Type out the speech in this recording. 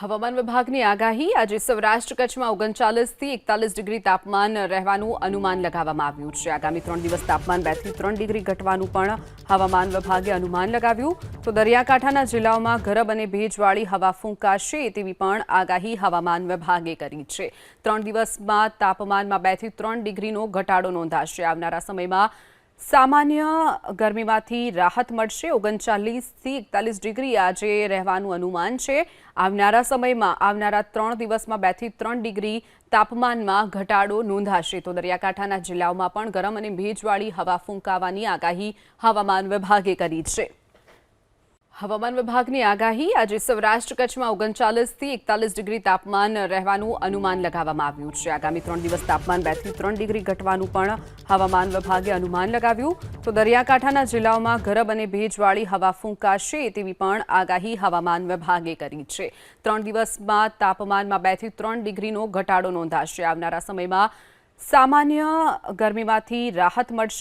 હવામાન વિભાગની આગાહી આજે સૌરાષ્ટ્ર કચ્છમાં 39 થી 41 ડિગ્રી તાપમાન રહેવાનું અનુમાન લગાવવામાં આવ્યું છે। આગામી 3 દિવસ તાપમાન 2 થી 3 ડિગ્રી ઘટવાનું પણ હવામાન વિભાગે અનુમાન લગાવ્યું। તો દરિયાકાંઠાના જિલ્લાઓમાં ગરમ અને ભેજવાળી હવા ફૂંકાશે તેવી પણ આગાહી હવામાન વિભાગે કરી છે। 3 દિવસમાં તાપમાનમાં 2 થી 3 ડિગ્રીનો ઘટાડો નોંધાશે। આવનારા સમયમાં સામાન્ય ગરમીમાંથી રાહત મળશે। 39 થી 41 ડિગ્રી આજે રહેવાનું અનુમાન છે। આવનારા સમયમાં આવનારા 3 દિવસમાં 2 થી 3 ડિગ્રી તાપમાનમાં ઘટાડો નોંધાશે। તો દરિયાકાંઠાના જિલ્લાઓમાં પણ ગરમ અને ભેજવાળી હવા ફૂંકાવાની આગાહી હવામાન વિભાગે કરી છે। હવામાન વિભાગની આગાહી આજે સૌરાષ્ટ્ર કચ્છમાં 39 થી 41 ડિગ્રી તાપમાન રહેવાનું અનુમાન લગાવવામાં આવ્યું છે। આગામી 3 દિવસ તાપમાન 2 થી 3 ડિગ્રી ઘટવાનું પણ હવામાન વિભાગે અનુમાન લગાવ્યું। તો દરિયાકાંઠાના જિલ્લાઓમાં ગરમ અને ભેજવાળી હવા ફૂંકાશે તેવી પણ આગાહી હવામાન વિભાગે કરી છે। 3 દિવસમાં તાપમાનમાં 2 થી 3 ડિગ્રીનો ઘટાડો નોંધાશે। આવનારા સમયમાં સામાન્ય ગરમીમાંથી રાહત મળશે।